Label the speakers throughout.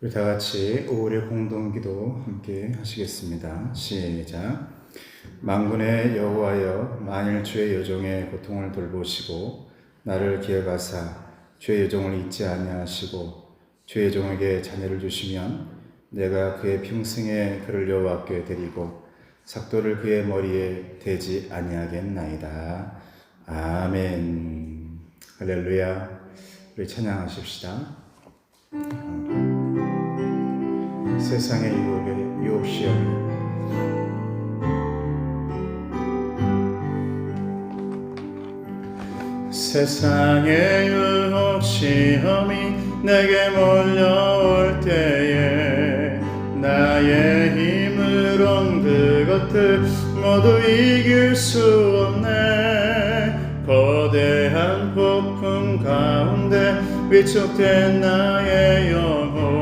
Speaker 1: 우리 다 같이 5월의 공동기도 함께 하시겠습니다. 시작. 만군의 여호와여, 만일 주의 여종의 고통을 돌보시고 나를 기억하사 주의 여종을 잊지 아니하시고 주의 여종에게 자녀를 주시면 내가 그의 평생에 그를 여호와께 드리고 삭도를 그의 머리에 대지 아니하겠나이다. 아멘. 할렐루야. 우리 찬양하십시다. 세상의 유혹 시험이 세상의 유혹 시험이 내게 몰려올 때에 나의 힘으론 그것들 모두 이길 수 없네. 거대한 폭풍 가운데 위축된 나의 영혼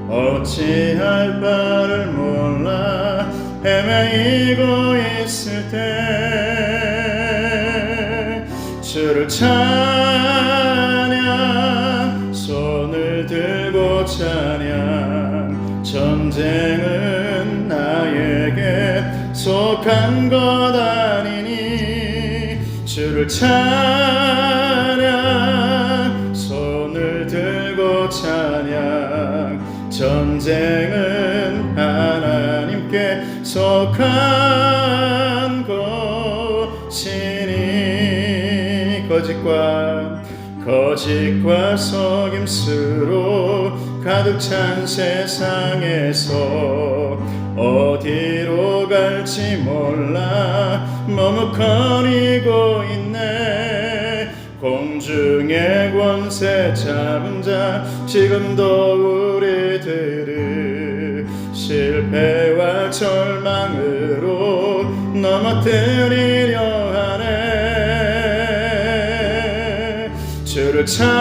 Speaker 1: 어찌할 바를 몰라 헤매이고 있을 때 주를 찬양, 손을 들고 찬양. 전쟁은 나에게 속한 것 아니니 주를 찬양, 손을 들고 찬양. 전쟁은 하나님께 속한 것이니 거짓과 속임수로 가득 찬 세상에서 어디로 갈지 몰라 머뭇거리고 있네. 공중의 권세 잡은 자 지금도 우리들을 실패와 절망으로 넘어뜨리려 하네. 주를 찬양,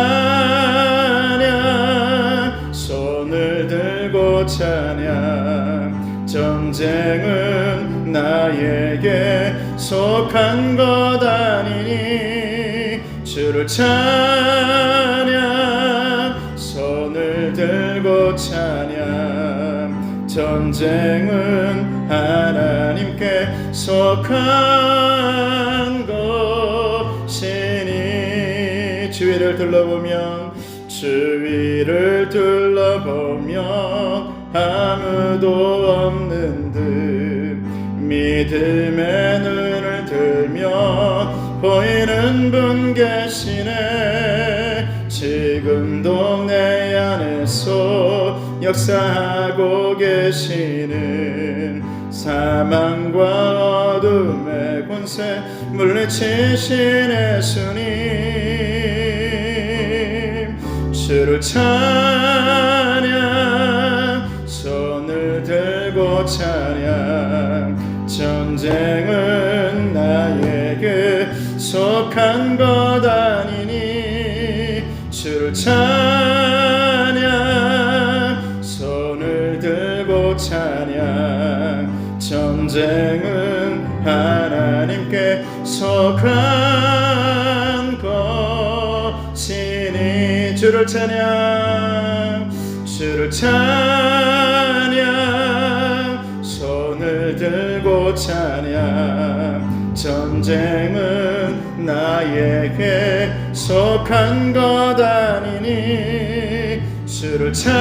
Speaker 1: 손을 들고 찬양. 전쟁은 나에게 속한 것 아니니 주를 찬양, 손을 들고 찬양. 전쟁은 하나님께 속한 것이니 주위를 둘러보면 아무도 없는 듯 믿음의 눈을 들며 보이는 분 계시네. 지금도 내 안에서 역사하고 계시는 사망과 어둠의 권세 물리치신 예수님. 주를 찬양, 손을 들고 찬양. 전쟁은 나에게 속한 것 아니니 주를 찬양, 손을 들고 찬양. 전쟁은 하나님께 속한 것이니 주를 찬양, 손을 들고 찬양. 전쟁은 나에게 속한 것 아니니 주를 찬양,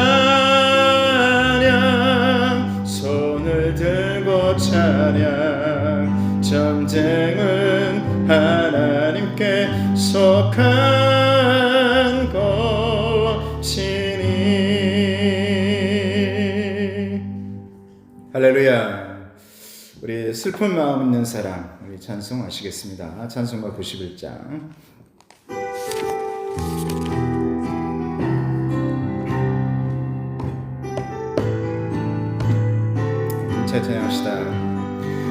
Speaker 1: 손을 들고 찬양. 전쟁은 하나님께 속한 것이니. 할렐루야. 우리 슬픈 마음 있는 사람, 우리 찬송하시겠습니다. 찬송가 91장. 찬양합시다.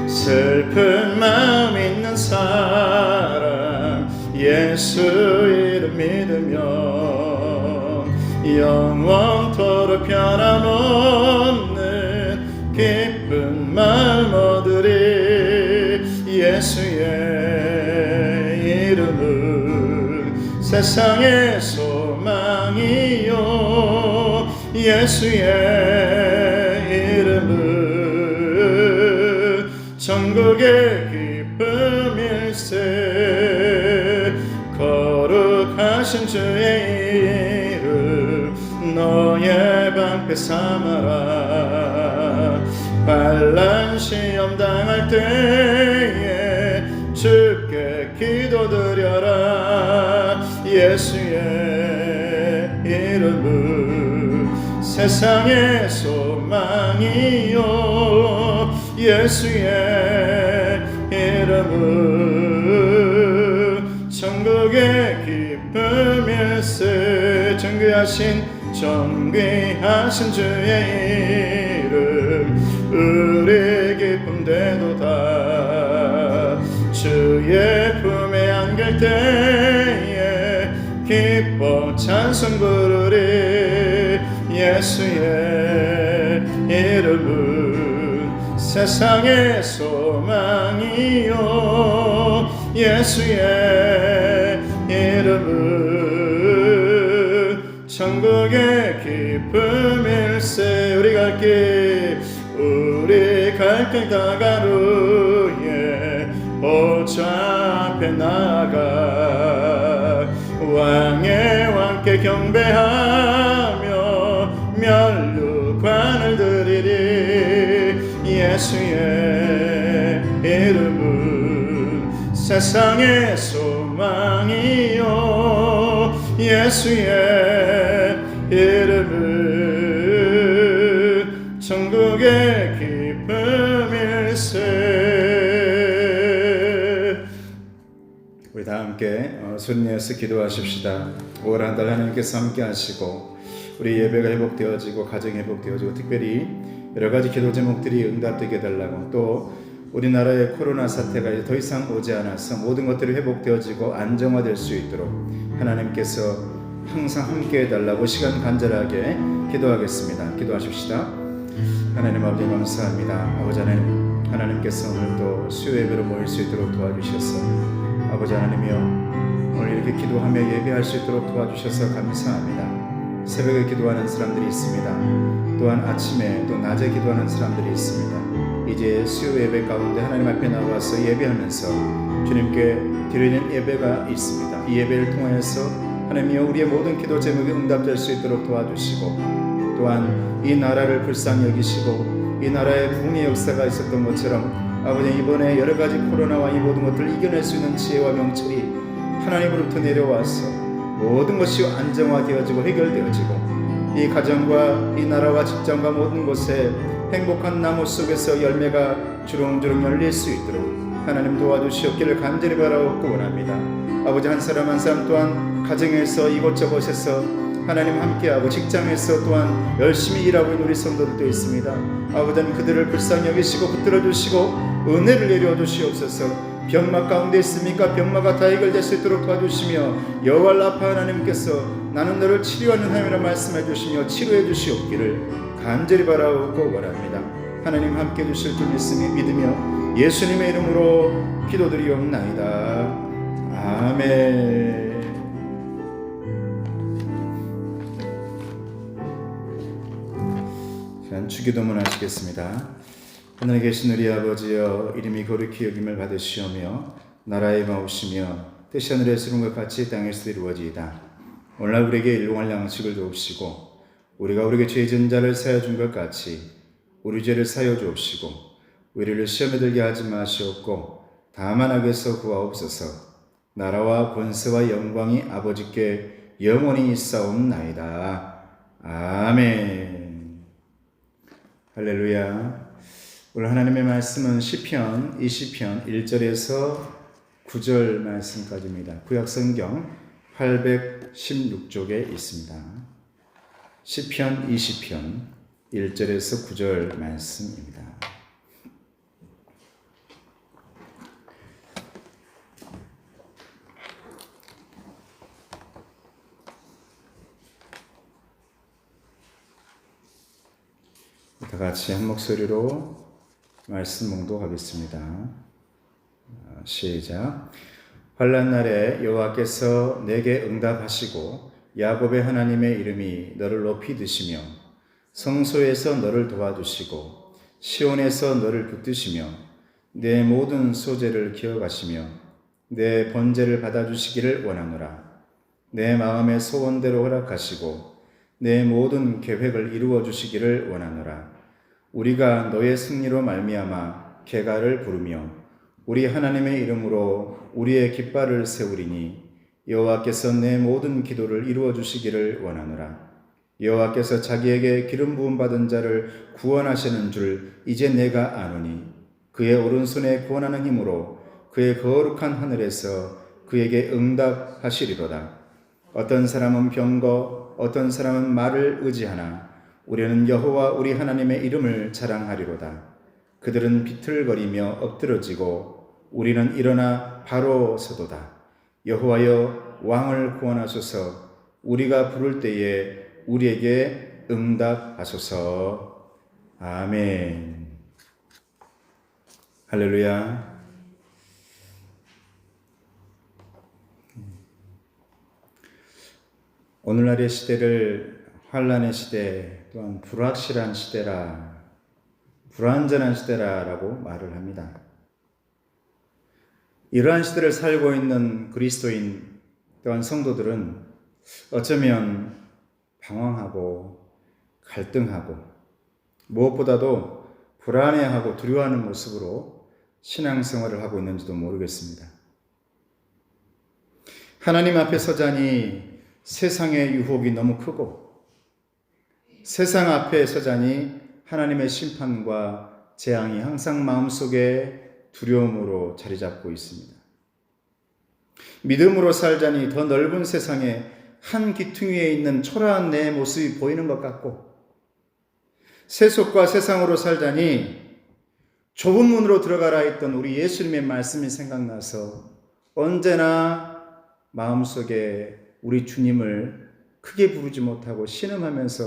Speaker 1: 슬픈 마음 있는 사람, 예수 이름 믿으면 영원토록 변함없는 기쁜 마음 얻으리. 예수의 이름은 세상의 소망이요 예수의 이름은 천국의 기쁨일세. 거룩하신 주의 이름 너의 방패 삼아라. 환난 시험 당할 때에 주께 기도드려라. 예수의 이름은 세상의 소망이요. 예수의 이름은 천국의 기쁨일세. 존귀하신 주의 이름 우리 기쁨 되도다. 주의 품에 안길 때에 기뻐 찬송 부르리. 예수의 이름은 세상의 소망이요. 예수의 이름은 천국의 기쁨일세. 우리 갈 길 다가루에 보좌 앞에 나가 왕의 왕께 경배하며 면류관을 드리리. 예수의 이름은 세상의 소망이요. 예수의 이름은 천국의 기쁨일세. 우리 다 함께 손 내어서 기도하십시다. 올 한 달 하나님께서 함께 하시고 우리 예배가 회복되어지고 가정이 회복되어지고 특별히 여러 가지 기도 제목들이 응답되게 해달라고, 또 우리나라의 코로나 사태가 이제 더 이상 오지 않아서 모든 것들이 회복되어지고 안정화될 수 있도록 하나님께서 항상 함께 해달라고 시간 간절하게 기도하겠습니다. 기도하십시다. 하나님 아버지 감사합니다. 아버지 하나님께서 오늘도 수요 예배로 모일 수 있도록 도와주셔서 아버지 하나님이여 오늘 이렇게 기도하며 예배할 수 있도록 도와주셔서 감사합니다. 새벽에 기도하는 사람들이 있습니다. 또한 아침에 또 낮에 기도하는 사람들이 있습니다. 이제 수요 예배 가운데 하나님 앞에 나와서 예배하면서 주님께 드리는 예배가 있습니다. 이 예배를 통하여서 하나님이여 우리의 모든 기도 제목이 응답될 수 있도록 도와주시고, 또한 이 나라를 불쌍히 여기시고 이 나라에 국리의 역사가 있었던 것처럼 아버지 이번에 여러 가지 코로나와 이 모든 것들을 이겨낼 수 있는 지혜와 명철이 하나님으로부터 내려와서 모든 것이 안정화되어지고 해결되어지고 이 가정과 이 나라와 직장과 모든 곳에 행복한 나무 속에서 열매가 주렁주렁 열릴 수 있도록 하나님 도와주시옵기를 간절히 바라옵고 원합니다. 아버지 한 사람 한 사람 또한 가정에서 이곳저곳에서 하나님 함께하고 직장에서 또한 열심히 일하고 있는 우리 성도들도 있습니다. 아버지는 그들을 불쌍히 여기시고 붙들어 주시고 은혜를 내려 주시옵소서. 병마 가운데 있습니까? 병마가 다 해결될 수 있도록 도와주시며 여호와 라파 하나님께서 나는 너를 치료하는 하나님이라 말씀해 주시며 치료해 주시옵기를 간절히 바라옵고 원합니다. 하나님 함께 해주실 줄 믿으며 예수님의 이름으로 기도드리옵나이다. 아멘. 주기도문 하시겠습니다. 하늘에 계신 우리 아버지여, 이름이 거룩히 여김을 받으시오며 나라에 마오시며 뜻이 하늘에서 이룬 것 같이 땅에서 이루어지이다. 오늘날 우리에게 일용할 양식을 주옵시고 우리가 우리에게 죄 지은 자를 사하여 준 것 같이 우리 죄를 사하여 주옵시고 우리를 시험에 들게 하지 마시옵고 다만 악에서 구하옵소서. 나라와 권세와 영광이 아버지께 영원히 있사옵나이다. 아멘. 할렐루야. 오늘 하나님의 말씀은 시편 20편 1절에서 9절 말씀까지입니다. 구약성경 816쪽에 있습니다. 시편 20편 1절에서 9절 말씀입니다. 다 같이 한 목소리로 말씀 봉독하겠습니다. 시작. 환난 날에 여호와께서 내게 응답하시고 야곱의 하나님의 이름이 너를 높이 드시며 성소에서 너를 도와주시고 시온에서 너를 붙드시며 내 모든 소재를 기억하시며 내 번제를 받아주시기를 원하노라. 내 마음의 소원대로 허락하시고 내 모든 계획을 이루어 주시기를 원하노라. 우리가 너의 승리로 말미암아 개가를 부르며 우리 하나님의 이름으로 우리의 깃발을 세우리니 여호와께서 내 모든 기도를 이루어 주시기를 원하노라. 여호와께서 자기에게 기름 부음 받은 자를 구원하시는 줄 이제 내가 아노니 그의 오른손에 구원하는 힘으로 그의 거룩한 하늘에서 그에게 응답하시리로다. 어떤 사람은 병거, 어떤 사람은 말을 의지하나 우리는 여호와 우리 하나님의 이름을 자랑하리로다. 그들은 비틀거리며 엎드러지고 우리는 일어나 바로 서도다. 여호와여 왕을 구원하소서. 우리가 부를 때에 우리에게 응답하소서. 아멘. 할렐루야. 오늘날의 시대를 환란의 시대 또한 불확실한 시대라, 불완전한 시대라고 말을 합니다. 이러한 시대를 살고 있는 그리스도인 또한 성도들은 어쩌면 방황하고 갈등하고 무엇보다도 불안해하고 두려워하는 모습으로 신앙생활을 하고 있는지도 모르겠습니다. 하나님 앞에 서자니 세상의 유혹이 너무 크고 세상 앞에 서자니 하나님의 심판과 재앙이 항상 마음속에 두려움으로 자리 잡고 있습니다. 믿음으로 살자니 더 넓은 세상에 한 기퉁이에 있는 초라한 내 모습이 보이는 것 같고 세속과 세상으로 살자니 좁은 문으로 들어가라 했던 우리 예수님의 말씀이 생각나서 언제나 마음속에 우리 주님을 크게 부르지 못하고 신음하면서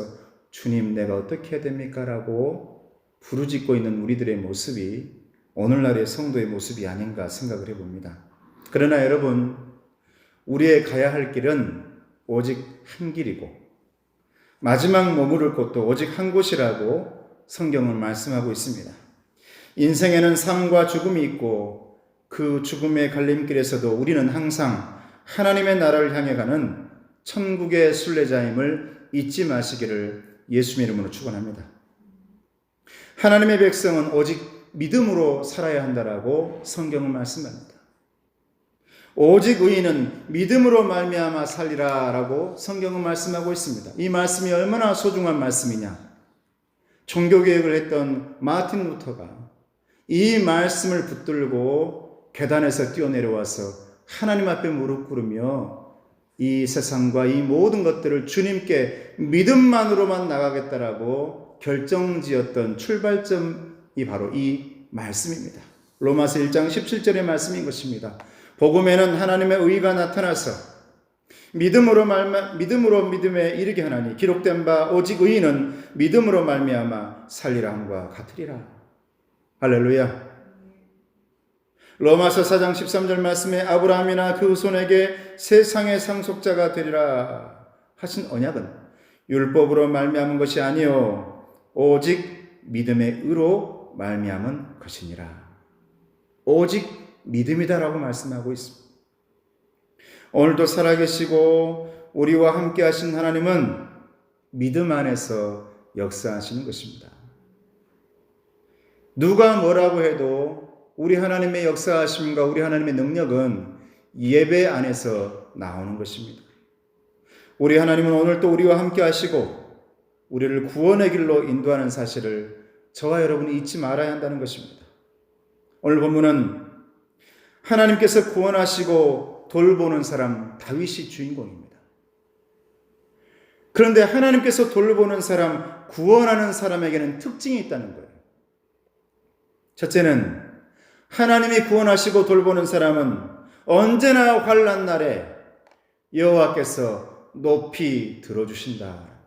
Speaker 1: 주님 내가 어떻게 해야 됩니까? 라고 부르짖고 있는 우리들의 모습이 오늘날의 성도의 모습이 아닌가 생각을 해봅니다. 그러나 여러분, 우리의 가야 할 길은 오직 한 길이고 마지막 머무를 곳도 오직 한 곳이라고 성경은 말씀하고 있습니다. 인생에는 삶과 죽음이 있고 그 죽음의 갈림길에서도 우리는 항상 하나님의 나라를 향해 가는 천국의 순례자임을 잊지 마시기를 예수님의 이름으로 축원합니다. 하나님의 백성은 오직 믿음으로 살아야 한다라고 성경은 말씀합니다. 오직 의인은 믿음으로 말미암아 살리라라고 성경은 말씀하고 있습니다. 이 말씀이 얼마나 소중한 말씀이냐. 종교개혁을 했던 마틴 루터가 이 말씀을 붙들고 계단에서 뛰어내려와서 하나님 앞에 무릎 꿇으며 이 세상과 이 모든 것들을 주님께 믿음만으로만 나가겠다라고 결정지었던 출발점이 바로 이 말씀입니다. 로마서 1장 17절의 말씀인 것입니다. 복음에는 하나님의 의가 나타나서 믿음으로 믿음에 이르게 하나니 기록된 바 오직 의인은 믿음으로 말미암아 살리라 함과 같으리라. 할렐루야. 로마서 4장 13절 말씀에 아브라함이나 그 후손에게 세상의 상속자가 되리라 하신 언약은 율법으로 말미암은 것이 아니요 오직 믿음의 의로 말미암은 것이니라. 오직 믿음이다라고 말씀하고 있습니다. 오늘도 살아계시고 우리와 함께 하신 하나님은 믿음 안에서 역사하시는 것입니다. 누가 뭐라고 해도 우리 하나님의 역사하심과 우리 하나님의 능력은 예배 안에서 나오는 것입니다. 우리 하나님은 오늘 또 우리와 함께 하시고 우리를 구원의 길로 인도하는 사실을 저와 여러분이 잊지 말아야 한다는 것입니다. 오늘 본문은 하나님께서 구원하시고 돌보는 사람 다윗이 주인공입니다. 그런데 하나님께서 돌보는 사람, 구원하는 사람에게는 특징이 있다는 거예요. 첫째는 하나님이 구원하시고 돌보는 사람은 언제나 환난 날에 여호와께서 높이 들어주신다.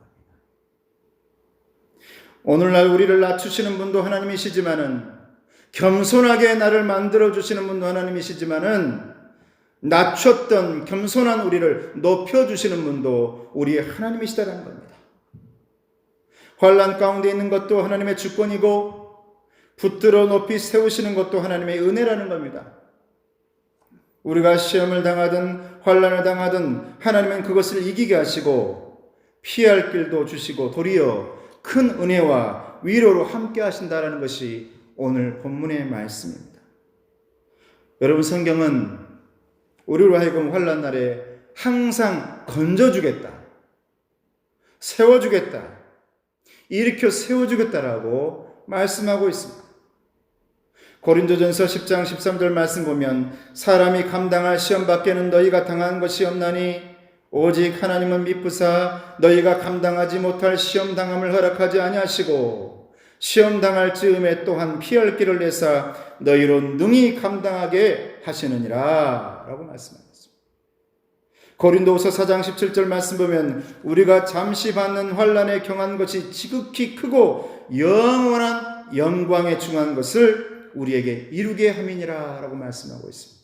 Speaker 1: 오늘날 우리를 낮추시는 분도 하나님이시지만은 겸손하게 나를 만들어주시는 분도 하나님이시지만은 낮췄던 겸손한 우리를 높여주시는 분도 우리 하나님이시다라는 겁니다. 환난 가운데 있는 것도 하나님의 주권이고 붙들어 높이 세우시는 것도 하나님의 은혜라는 겁니다. 우리가 시험을 당하든 환난을 당하든 하나님은 그것을 이기게 하시고 피할 길도 주시고 도리어 큰 은혜와 위로로 함께 하신다라는 것이 오늘 본문의 말씀입니다. 여러분, 성경은 우리로 하여금 환난 날에 항상 건져주겠다, 세워주겠다, 일으켜 세워주겠다라고 말씀하고 있습니다. 고린도전서 10장 13절 말씀 보면 사람이 감당할 시험 밖에는 너희가 당한 것이 없나니 오직 하나님은 미쁘사 너희가 감당하지 못할 시험 당함을 허락하지 아니하시고 시험 당할 즈음에 또한 피할 길을 내사 너희로 능히 감당하게 하시느니라 라고 말씀하셨습니다. 고린도후서 4장 17절 말씀 보면 우리가 잠시 받는 환난에 경한 것이 지극히 크고 영원한 영광에 중한 것을 우리에게 이루게 함이니라 라고 말씀하고 있습니다.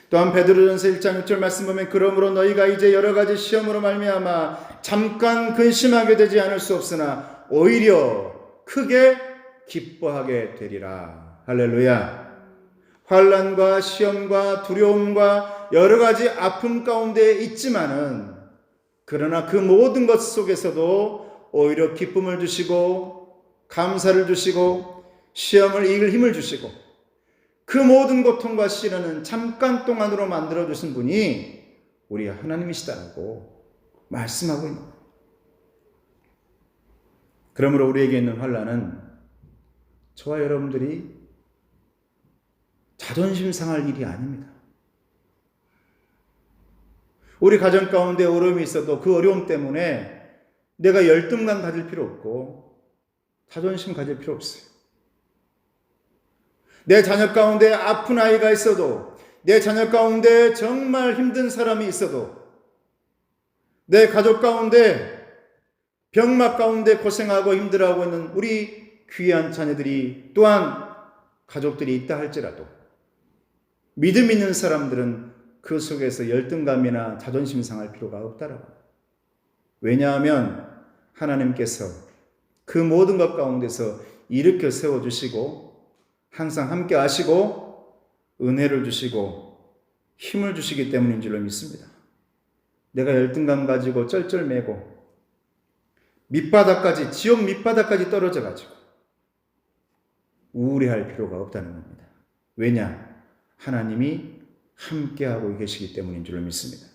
Speaker 1: 또한 베드로전서 1장 6절 말씀 보면 그러므로 너희가 이제 여러 가지 시험으로 말미암아 잠깐 근심하게 되지 않을 수 없으나 오히려 크게 기뻐하게 되리라. 할렐루야. 환난과 시험과 두려움과 여러 가지 아픔 가운데 있지만은 그러나 그 모든 것 속에서도 오히려 기쁨을 주시고 감사를 주시고 시험을 이길 힘을 주시고 그 모든 고통과 시련은 잠깐 동안으로 만들어주신 분이 우리 하나님이시다라고 말씀하고 있는 거예요. 그러므로 우리에게 있는 환난은 저와 여러분들이 자존심 상할 일이 아닙니다. 우리 가정 가운데 어려움이 있어도 그 어려움 때문에 내가 열등감 가질 필요 없고 자존심 가질 필요 없어요. 내 자녀 가운데 아픈 아이가 있어도 내 자녀 가운데 정말 힘든 사람이 있어도 내 가족 가운데 병막 가운데 고생하고 힘들어하고 있는 우리 귀한 자녀들이 또한 가족들이 있다 할지라도 믿음 있는 사람들은 그 속에서 열등감이나 자존심 상할 필요가 없다라고. 왜냐하면 하나님께서 그 모든 것 가운데서 일으켜 세워주시고 항상 함께 하시고 은혜를 주시고 힘을 주시기 때문인 줄로 믿습니다. 내가 열등감 가지고 쩔쩔매고 밑바닥까지 지옥 밑바닥까지 떨어져 가지고 우울해할 필요가 없다는 겁니다. 왜냐? 하나님이 함께하고 계시기 때문인 줄로 믿습니다.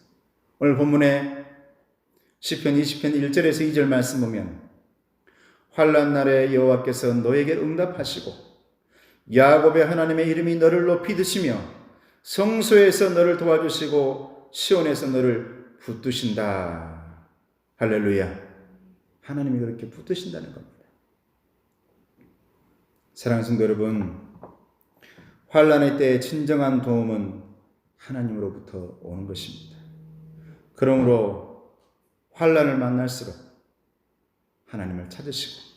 Speaker 1: 오늘 본문에 시편 20편 1절에서 2절 말씀 보면 환난 날에 여호와께서 너에게 응답하시고 야곱의 하나님의 이름이 너를 높이 드시며 성소에서 너를 도와주시고 시온에서 너를 붙드신다. 할렐루야. 하나님이 그렇게 붙드신다는 겁니다. 사랑하는 성도 여러분, 환난의 때의 진정한 도움은 하나님으로부터 오는 것입니다. 그러므로 환난을 만날수록 하나님을 찾으시고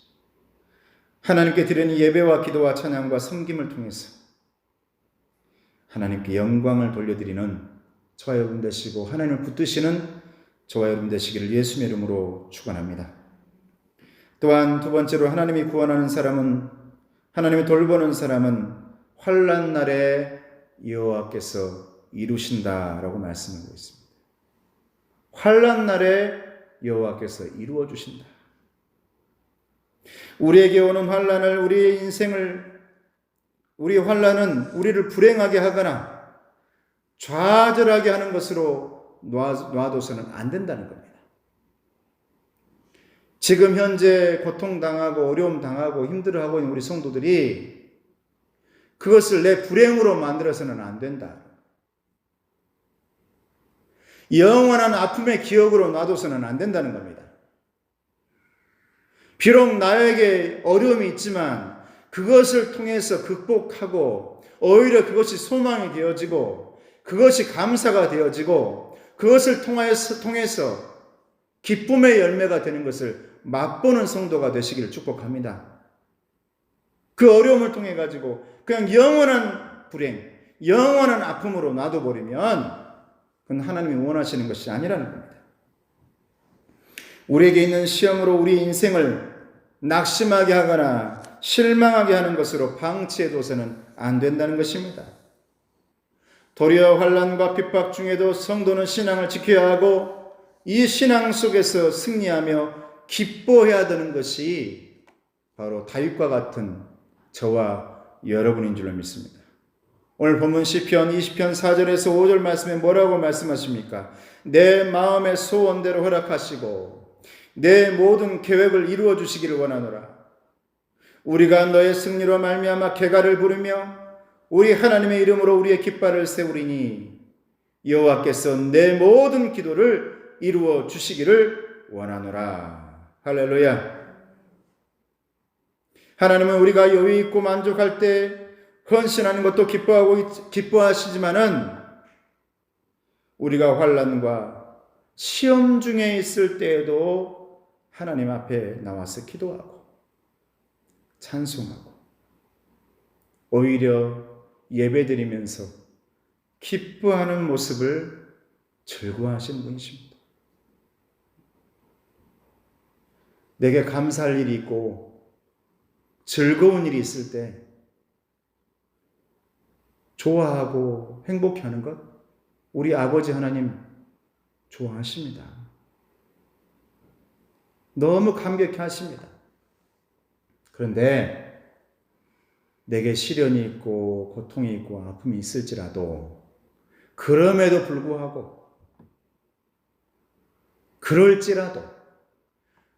Speaker 1: 하나님께 드리는 예배와 기도와 찬양과 섬김을 통해서 하나님께 영광을 돌려드리는 저와 여러분 되시고 하나님을 붙드시는 저와 여러분 되시기를 예수님의 이름으로 축원합니다. 또한 두 번째로 하나님이 구원하는 사람은 하나님이 돌보는 사람은 환난 날에 여호와께서 이루신다라고 말씀하고 있습니다. 환난 날에 여호와께서 이루어 주신다. 우리에게 오는 환난을 우리의 인생을 우리의 환난은 우리를 불행하게 하거나 좌절하게 하는 것으로 놔둬서는 안 된다는 겁니다. 지금 현재 고통당하고 어려움 당하고 힘들어하고 있는 우리 성도들이 그것을 내 불행으로 만들어서는 안 된다. 영원한 아픔의 기억으로 놔둬서는 안 된다는 겁니다. 비록 나에게 어려움이 있지만 그것을 통해서 극복하고 오히려 그것이 소망이 되어지고 그것이 감사가 되어지고 그것을 통해서 기쁨의 열매가 되는 것을 맛보는 성도가 되시기를 축복합니다. 그 어려움을 통해 가지고 그냥 영원한 불행, 영원한 아픔으로 놔둬버리면 그건 하나님이 원하시는 것이 아니라는 겁니다. 우리에게 있는 시험으로 우리 인생을 낙심하게 하거나 실망하게 하는 것으로 방치해둬서는 안 된다는 것입니다. 도리어 환난과 핍박 중에도 성도는 신앙을 지켜야 하고 이 신앙 속에서 승리하며 기뻐해야 되는 것이 바로 다윗과 같은 저와 여러분인 줄로 믿습니다. 오늘 본문 시편 20편 4절에서 5절 말씀에 뭐라고 말씀하십니까? 내 마음의 소원대로 허락하시고 내 모든 계획을 이루어 주시기를 원하노라. 우리가 너의 승리로 말미암아 개가를 부르며 우리 하나님의 이름으로 우리의 깃발을 세우리니 여호와께서 내 모든 기도를 이루어 주시기를 원하노라. 할렐루야. 하나님은 우리가 여유 있고 만족할 때 헌신하는 것도 기뻐하시지만은 우리가 환난과 시험 중에 있을 때에도 하나님 앞에 나와서 기도하고 찬송하고 오히려 예배드리면서 기뻐하는 모습을 즐거워하시는 분이십니다. 내게 감사할 일이 있고 즐거운 일이 있을 때 좋아하고 행복해하는 것 우리 아버지 하나님 좋아하십니다. 너무 감격해 하십니다. 그런데 내게 시련이 있고 고통이 있고 아픔이 있을지라도 그럼에도 불구하고 그럴지라도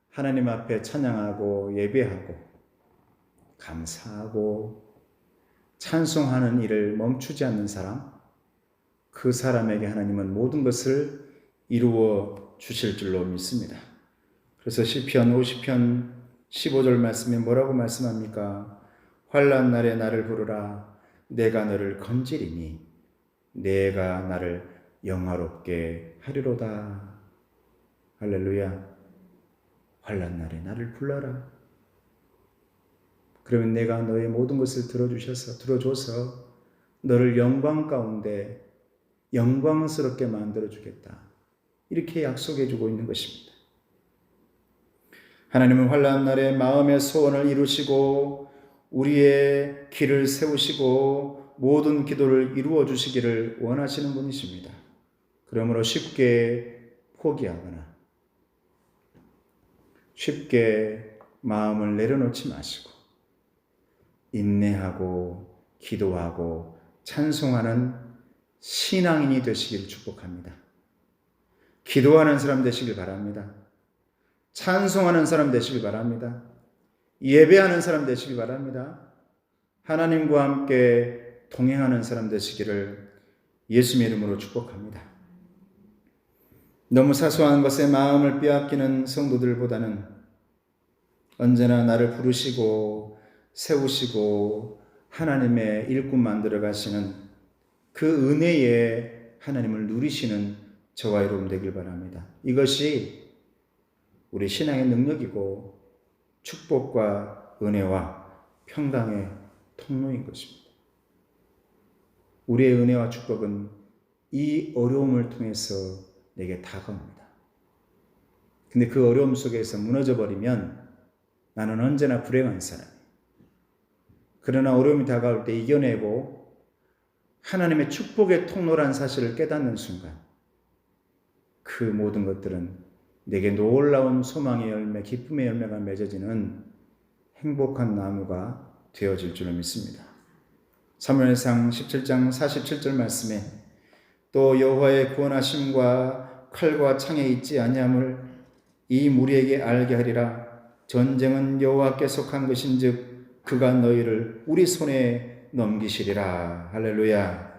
Speaker 1: 하나님 앞에 찬양하고 예배하고 감사하고 찬송하는 일을 멈추지 않는 사람, 그 사람에게 하나님은 모든 것을 이루어 주실 줄로 믿습니다. 그래서 시편 50편 15절 말씀에 뭐라고 말씀합니까? 환난 날에 나를 부르라. 내가 너를 건지리니 내가 나를 영화롭게 하리로다. 할렐루야. 환난 날에 나를 불러라. 그러면 내가 너의 모든 것을 들어줘서 너를 영광 가운데 영광스럽게 만들어주겠다. 이렇게 약속해 주고 있는 것입니다. 하나님은 환난 날에 마음의 소원을 이루시고 우리의 길을 세우시고 모든 기도를 이루어 주시기를 원하시는 분이십니다. 그러므로 쉽게 포기하거나 쉽게 마음을 내려놓지 마시고 인내하고 기도하고 찬송하는 신앙인이 되시기를 축복합니다. 기도하는 사람 되시길 바랍니다. 찬송하는 사람 되시길 바랍니다. 예배하는 사람 되시길 바랍니다. 하나님과 함께 동행하는 사람 되시기를 예수님의 이름으로 축복합니다. 너무 사소한 것에 마음을 빼앗기는 성도들보다는 언제나 나를 부르시고 세우시고 하나님의 일꾼 만들어 가시는 그 은혜에 하나님을 누리시는 저와 여러분 되길 바랍니다. 이것이 우리 신앙의 능력이고 축복과 은혜와 평강의 통로인 것입니다. 우리의 은혜와 축복은 이 어려움을 통해서 내게 다가옵니다. 근데 그 어려움 속에서 무너져 버리면 나는 언제나 불행한 사람이에요. 그러나 어려움이 다가올 때 이겨내고 하나님의 축복의 통로란 사실을 깨닫는 순간 그 모든 것들은 내게 놀라운 소망의 열매, 기쁨의 열매가 맺어지는 행복한 나무가 되어질 줄을 믿습니다. 사무엘상 17장 47절 말씀에 또 여호와의 구원하심과 칼과 창에 있지 아니함을 이 무리에게 알게 하리라. 전쟁은 여호와께 속한 것인즉 그가 너희를 우리 손에 넘기시리라. 할렐루야.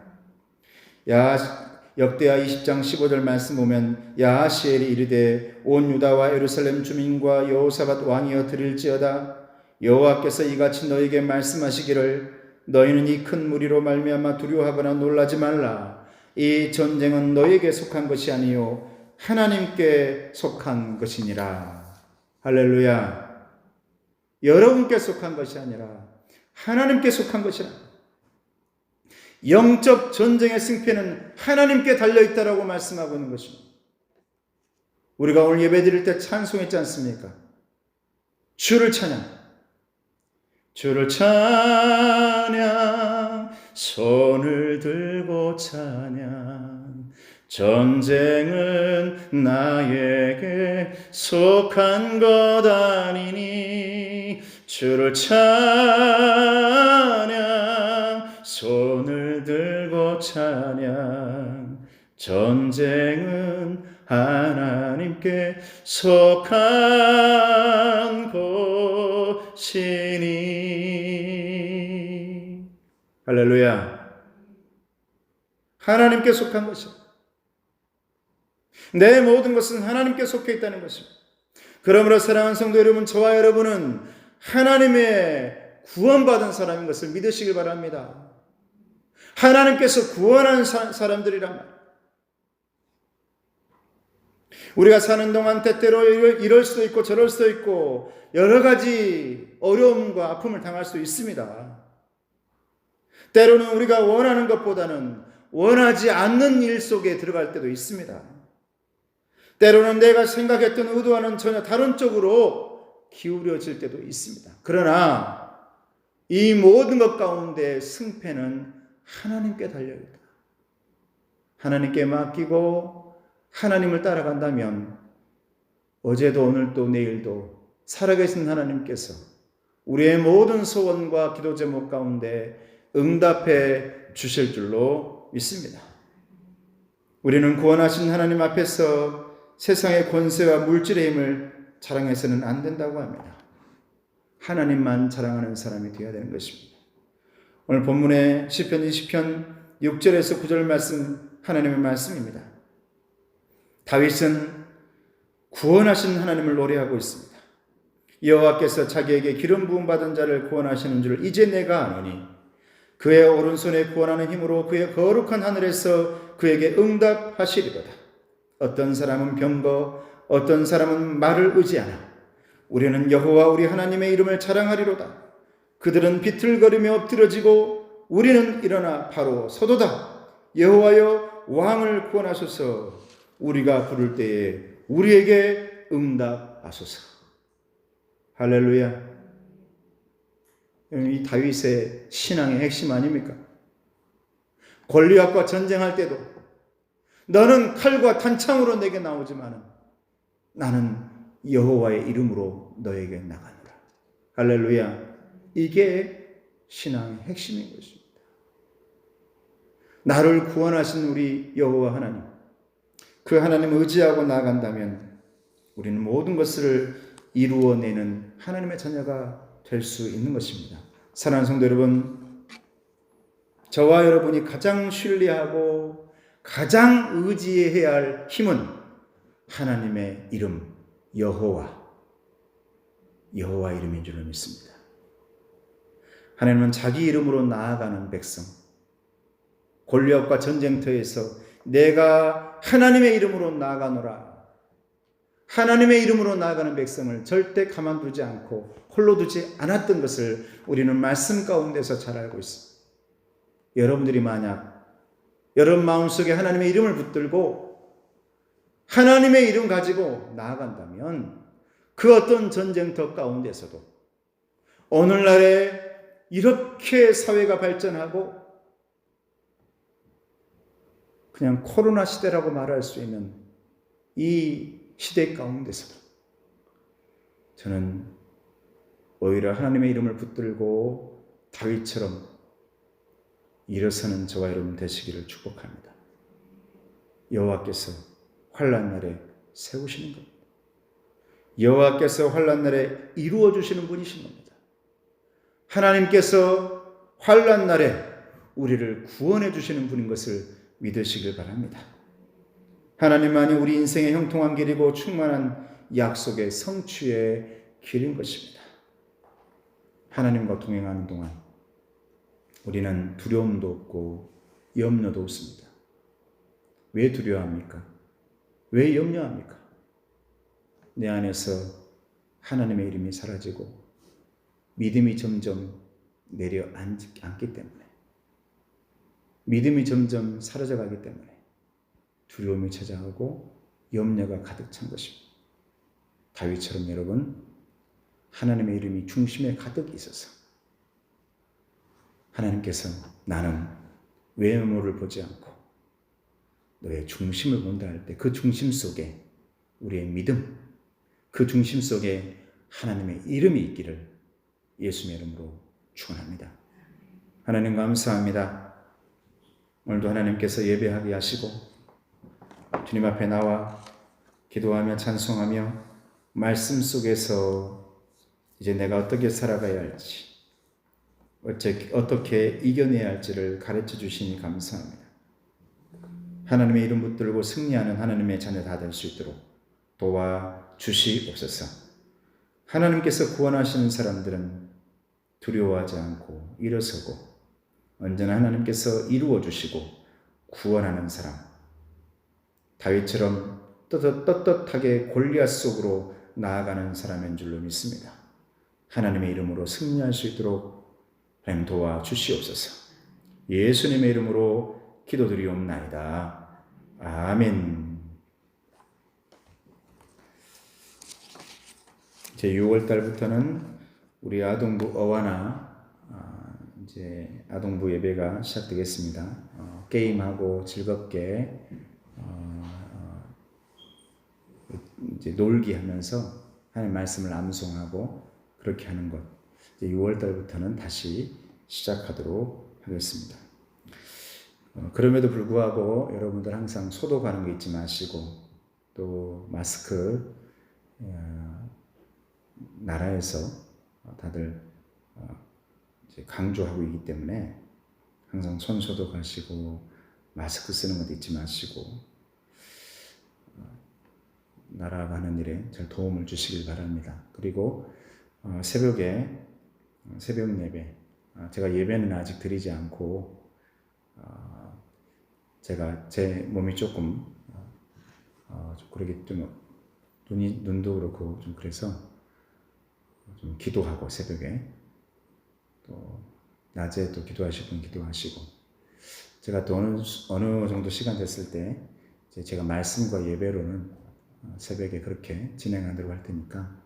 Speaker 1: 역대하 20장 15절 말씀 보면 야하시엘이 이르되 온 유다와 예루살렘 주민과 여호사밧 왕이여 들을지어다. 여호와께서 이같이 너희에게 말씀하시기를 너희는 이 큰 무리로 말미암아 두려워하거나 놀라지 말라. 이 전쟁은 너희에게 속한 것이 아니요 하나님께 속한 것이니라. 할렐루야. 여러분께 속한 것이 아니라 하나님께 속한 것이라. 영적 전쟁의 승패는 하나님께 달려있다라고 말씀하고 있는 것입니다. 우리가 오늘 예배 드릴 때 찬송했지 않습니까? 주를 찬양, 주를 찬양, 손을 들고 찬양. 전쟁은 나에게 속한 것 아니니 주를 찬양, 손을 들고 찬양. 전쟁은 하나님께 속한 것이니. 할렐루야. 하나님께 속한 것입니다. 내 모든 것은 하나님께 속해 있다는 것입니다. 그러므로 사랑하는 성도 여러분, 저와 여러분은 하나님의 구원받은 사람인 것을 믿으시길 바랍니다. 하나님께서 구원하는 사람들이란 말이에요. 우리가 사는 동안 때때로 이럴 수도 있고 저럴 수도 있고 여러 가지 어려움과 아픔을 당할 수 있습니다. 때로는 우리가 원하는 것보다는 원하지 않는 일 속에 들어갈 때도 있습니다. 때로는 내가 생각했던 의도와는 전혀 다른 쪽으로 기울여질 때도 있습니다. 그러나 이 모든 것 가운데 승패는 하나님께 달려있다. 하나님께 맡기고 하나님을 따라간다면 어제도 오늘도 내일도 살아계신 하나님께서 우리의 모든 소원과 기도 제목 가운데 응답해 주실 줄로 믿습니다. 우리는 구원하신 하나님 앞에서 세상의 권세와 물질의 힘을 자랑해서는 안 된다고 합니다. 하나님만 자랑하는 사람이 되어야 되는 것입니다. 오늘 본문의 시편 20편 6절에서 9절 말씀, 하나님의 말씀입니다. 다윗은 구원하신 하나님을 노래하고 있습니다. 여호와께서 자기에게 기름 부음 받은 자를 구원하시는 줄 이제 내가 아노니 그의 오른손에 구원하는 힘으로 그의 거룩한 하늘에서 그에게 응답하시리로다. 어떤 사람은 병거, 어떤 사람은 말을 의지하나 우리는 여호와 우리 하나님의 이름을 자랑하리로다. 그들은 비틀거리며 엎드러지고 우리는 일어나 바로 서도다. 여호와여 왕을 구원하소서. 우리가 부를 때에 우리에게 응답하소서. 할렐루야. 이 다윗의 신앙의 핵심 아닙니까? 골리앗과 전쟁할 때도 너는 칼과 탄창으로 내게 나오지만 나는 여호와의 이름으로 너에게 나가노라. 할렐루야. 이게 신앙의 핵심인 것입니다. 나를 구원하신 우리 여호와 하나님, 그 하나님을 의지하고 나아간다면 우리는 모든 것을 이루어내는 하나님의 자녀가 될 수 있는 것입니다. 사랑하는 성도 여러분, 저와 여러분이 가장 신뢰하고 가장 의지해야 할 힘은 하나님의 이름, 여호와 이름인 줄로 믿습니다. 하나님은 자기 이름으로 나아가는 백성, 골리앗과 전쟁터에서 내가 하나님의 이름으로 나아가노라, 하나님의 이름으로 나아가는 백성을 절대 가만두지 않고 홀로 두지 않았던 것을 우리는 말씀 가운데서 잘 알고 있습니다. 여러분들이 만약 여러분 마음속에 하나님의 이름을 붙들고 하나님의 이름 가지고 나아간다면 그 어떤 전쟁터 가운데서도 오늘날에 이렇게 사회가 발전하고 그냥 코로나 시대라고 말할 수 있는 이 시대 가운데서도 저는 오히려 하나님의 이름을 붙들고 다윗처럼 일어서는 저와 여러분 되시기를 축복합니다. 여호와께서 환난 날에 세우시는 겁니다. 여호와께서 환난 날에 이루어 주시는 분이신 겁니다. 하나님께서 환난 날에 우리를 구원해 주시는 분인 것을 믿으시길 바랍니다. 하나님만이 우리 인생의 형통한 길이고 충만한 약속의 성취의 길인 것입니다. 하나님과 동행하는 동안 우리는 두려움도 없고 염려도 없습니다. 왜 두려워합니까? 왜 염려합니까? 내 안에서 하나님의 이름이 사라지고 믿음이 점점 내려앉기 때문에, 믿음이 점점 사라져가기 때문에 두려움이 찾아오고 염려가 가득 찬 것입니다. 다윗처럼 여러분 하나님의 이름이 중심에 가득 있어서 하나님께서 나는 외모를 보지 않고 너의 중심을 본다 할 때 그 중심 속에 우리의 믿음, 그 중심 속에 하나님의 이름이 있기를 예수님의 이름으로 축원합니다. 하나님 감사합니다. 오늘도 하나님께서 예배하게 하시고 주님 앞에 나와 기도하며 찬송하며 말씀 속에서 이제 내가 어떻게 살아가야 할지, 어떻게 이겨내야 할지를 가르쳐 주시니 감사합니다. 하나님의 이름 붙들고 승리하는 하나님의 자녀 다 될 수 있도록 도와주시옵소서. 하나님께서 구원하시는 사람들은 두려워하지 않고 일어서고 언제나 하나님께서 이루어 주시고 구원하는 사람, 다윗처럼 떳떳하게 골리앗 속으로 나아가는 사람인 줄로 믿습니다. 하나님의 이름으로 승리할 수 있도록 하나님 도와주시옵소서. 예수님의 이름으로 기도드리옵나이다. 아멘. 이제 6월 달부터는 우리 아동부 어와나 이제 아동부 예배가 시작되겠습니다. 게임하고 즐겁게 이제 놀기 하면서 하나님 말씀을 암송하고 그렇게 하는 것. 이제 6월 달부터는 다시 시작하도록 하겠습니다. 그럼에도 불구하고 여러분들 항상 소독하는 거 잊지 마시고 또 마스크 나라에서 다들 이제 강조하고 있기 때문에 항상 손 소독하시고 마스크 쓰는 것도 잊지 마시고 나라가 하는 일에 잘 도움을 주시길 바랍니다. 그리고 새벽 예배, 제가 예배는 아직 드리지 않고 제가 제 몸이 조금 그러기 좀 눈도 그렇고 좀 그래서 좀 기도하고 새벽에 또 낮에 또 기도하실 분 기도하시고 제가 또 어느 정도 시간 됐을 때 제가 말씀과 예배로는 새벽에 그렇게 진행하도록 할 테니까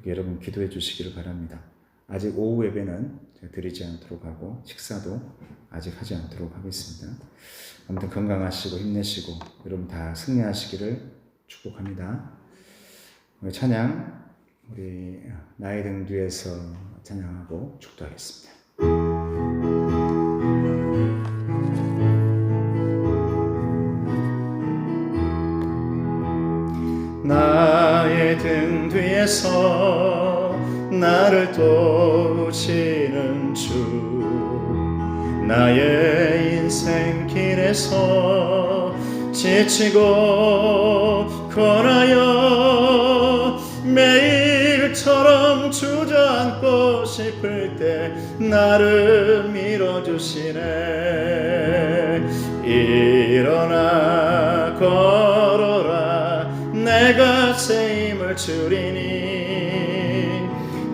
Speaker 1: 여러분 기도해 주시기를 바랍니다. 아직 오후 예배는 제가 드리지 않도록 하고 식사도 아직 하지 않도록 하겠습니다. 아무튼 건강하시고 힘내시고 여러분 다 승리하시기를 축복합니다. 찬양 우리 나의 등 뒤에서 찬양하고 축도하겠습니다. 나의 등 뒤에서 나를 도우시는 주, 나의 인생 길에서 지치고 권하여 매일처럼 주저앉고 싶을 때 나를 밀어주시네. 일어나 걸어라 내가 새 힘을 주리니.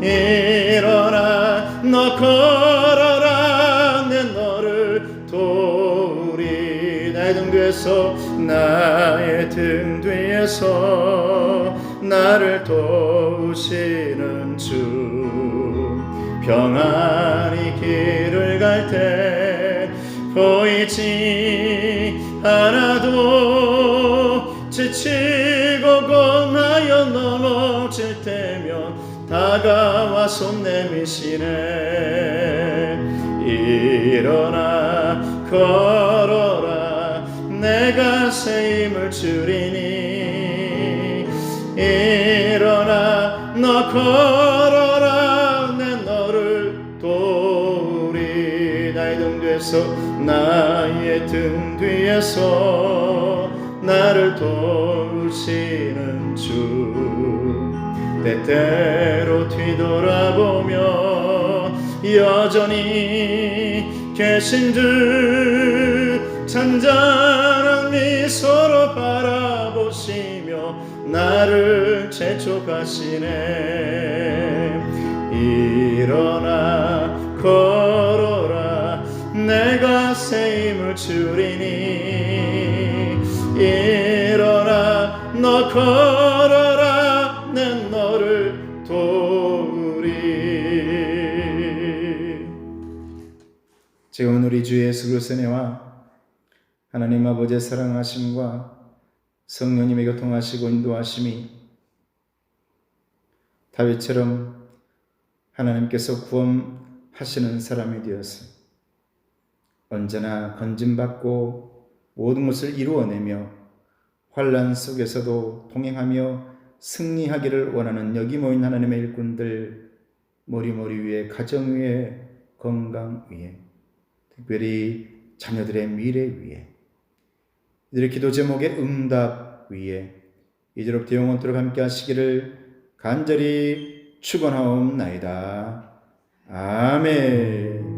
Speaker 1: 일어나 너 걸어라 내 너를 도우리. 나의 등 뒤에서 나의 등 뒤에서 나를 도우시는 주, 평안히 길을 갈 때 보이지 않아도 지치고 권하여 넘어질 때면 다가와 손 내미시네. 일어나 걸어라 내가 새 힘을 주리니. 일어나 너 걸어라 내 너를 도우리. 나의 등 뒤에서 나의 등 뒤에서 나를 도우시는 주, 때때로 뒤돌아보며 여전히 계신 듯 잔잔한 미소로 바라보시며 나를 재촉하시네. 일어나 걸어라 내가 새 힘을 주리니. 일어나 너 걸어라 내 너를 도우리. 지금은 우리 주 예수 그리스도의 은혜와 하나님 아버지의 사랑하심과 성령님의 교통하시고 인도하심이 다윗처럼 하나님께서 구원하시는 사람이 되어서 언제나 건짐받고 모든 것을 이루어내며 환난 속에서도 동행하며 승리하기를 원하는 여기 모인 하나님의 일꾼들 머리 위에 가정 위에 건강 위에 특별히 자녀들의 미래 위에 이들의 기도 제목의 응답 위에 이제로부터 영원토록 함께 하시기를 간절히 축원하옵나이다. 아멘.